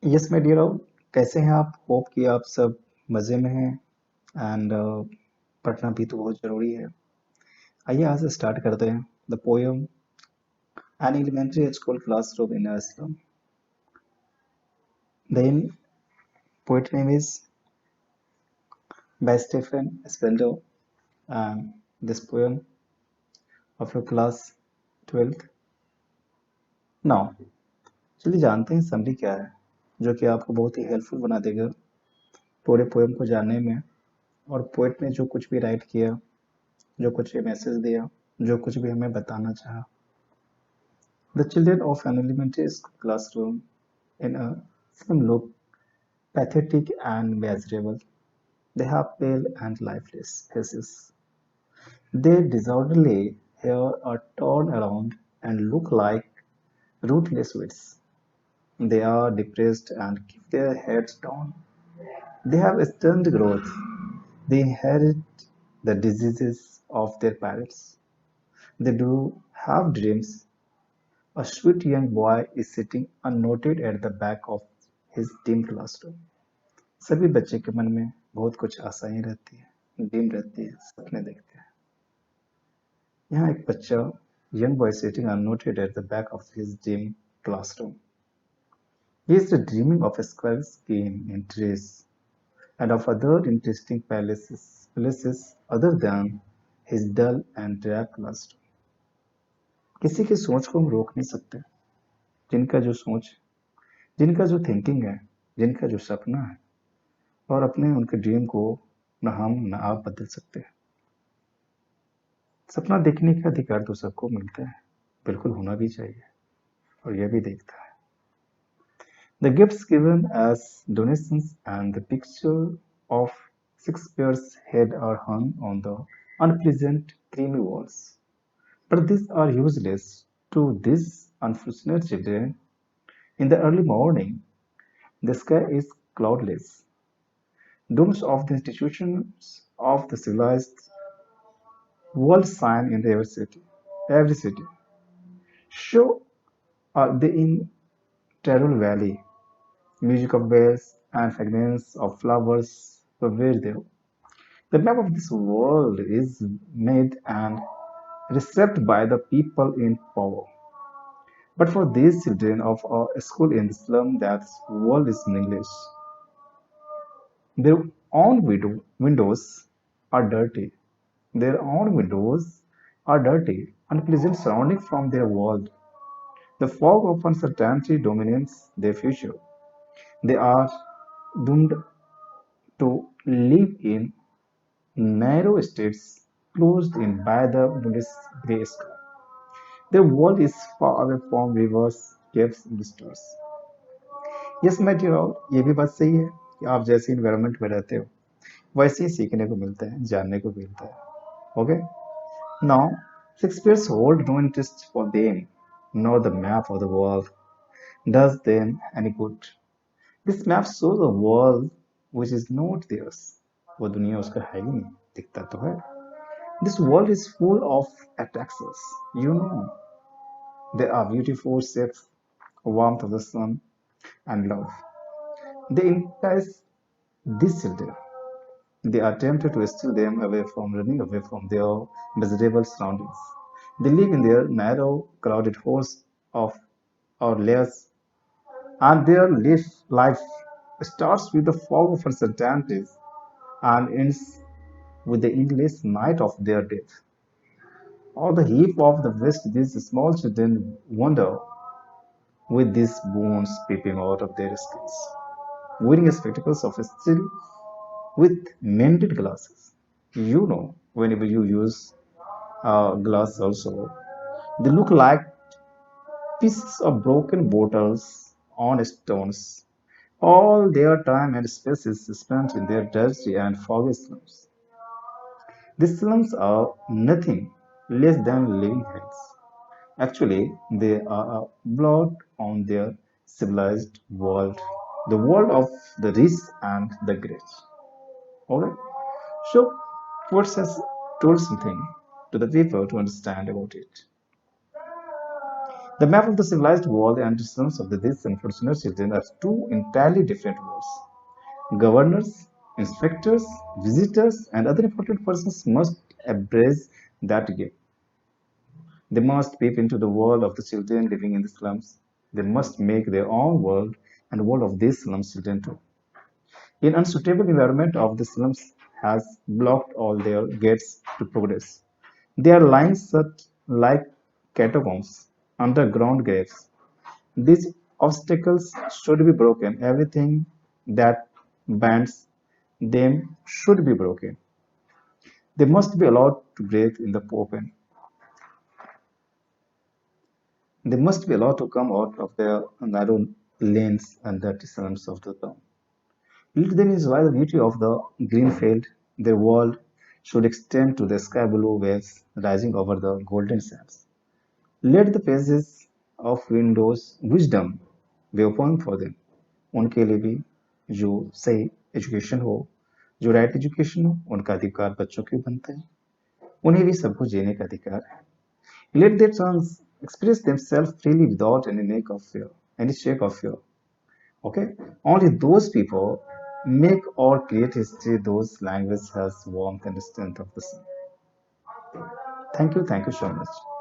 Yes my dear all, कैसे हैं आप? होप कि आप सब मज़े में हैं एंड पढ़ना भी तो बहुत ज़रूरी है। आइए आज से स्टार्ट करते हैं the poem an elementary school classroom in a slum. The poet name is by Stephen Speldo and this poem of your class 12th। Now चलिए जानते हैं समरी क्या है, जो कि आपको बहुत ही हेल्पफुल बना देगा पूरे पोएम को जानने में। और पोएट ने जो कुछ भी राइट किया, जो कुछ भी मैसेज दिया, जो कुछ भी हमें बताना चाहा। The children of an elementary school classroom in a film look pathetic and miserable. They have pale and lifeless faces. Their disorderly hair are torn around and look like rootless weeds. They are depressed and keep their heads down. They have stunted growth. They inherit the diseases of their parents. They do have dreams. A sweet young boy is sitting unnoted at the back of his dim classroom. सभी बच्चे के मन में बहुत कुछ आशाएं रहती है, ड्रीम रहती है, सपने देखते हैं। यहाँ एक बच्चा young boy sitting unnoted at the back of his dim classroom. He is dreaming of a square scheme in trees and of other interesting places other than his dull and drab classroom. किसी की सोच को हम रोक नहीं सकते। जिनका जो सोच, जिनका जो थिंकिंग है, जिनका जो सपना है, और अपने उनके ड्रीम को न हम न आप बदल सकते हैं। सपना देखने का अधिकार तो सबको मिलता है, बिल्कुल होना भी चाहिए, और यह भी देखता है। The gifts given as donations and the picture of Shakespeare's head are hung on the unpleasant creamy walls. But these are useless to these unfortunate children. In the early morning, the sky is cloudless. Domes of the institutions of the civilized world shine in every city. Every city. So are they in Tyrol Valley. Music of bells and fragrance of flowers pervade there. The map of this world is made and received by the people in power. But for these children of a school in the slum, that world is meaningless. Their own windows are dirty. Their own windows are dirty, unpleasant surrounding from their world. The fog of uncertainty dominates their future. They are doomed to live in narrow states closed in by the endless grey sky. Their world is far away from rivers, caves, and stars. Yes मैं dear all, ये भी बात सही है कि आप जैसे environment में रहते हो वैसे ही सीखने को मिलता है, जानने को मिलता है। Okay, now Shakespeare's hold no interest for them, nor the map of the world does them any good. This map shows a world which is not theirs. वो दुनिया उसका है ही नहीं, दिखता तो है। This world is full of attractions. You know, they are beautiful, safe, warmth of the sun, and love. They entice these children. They are tempted to steal them away from running away from their miserable surroundings. They live in their narrow, crowded holes of or layers, and their life starts with the fog of uncertainties and ends with the endless night of their death. On the heap of the west, these small children wander with these bones peeping out of their skins, wearing spectacles of steel with mended glasses. You know, whenever you use glass also, they look like pieces of broken bottles on stones. All their time and space is spent in their dirty and foggy slums. These slums are nothing less than living hells. Actually, they are a blot on their civilized world, the world of the rich and the great. Alright? So, Watts has told something to the people to understand about it. The map of the civilized world and the sons of these unfortunate children are two entirely different worlds. Governors, inspectors, visitors, and other important persons must embrace that gap. They must peep into the world of the children living in the slums. They must make their own world and the world of these slums children too. An unsuitable environment of the slums has blocked all their gates to progress. They are lying shut like catacombs, underground graves. These obstacles should be broken. Everything that binds them should be broken. They must be allowed to breathe in the open. They must be allowed to come out of their narrow lanes and dirty slums of the town. Let them enjoy the beauty of the green field. Their world should extend to the sky blue waves rising over the golden sands. Let the pages of Windows wisdom be open for them. उनके लिए भी जो सही education हो, जो right education हो, उनका अधिकार बच्चों के बनता है। उन्हें भी सबको जीने का अधिकार है। Let their tongues express themselves freely without any make of fear, any shake of fear. Okay, only those people make or create history. Those language has warmth and strength of the sun. Thank you so much.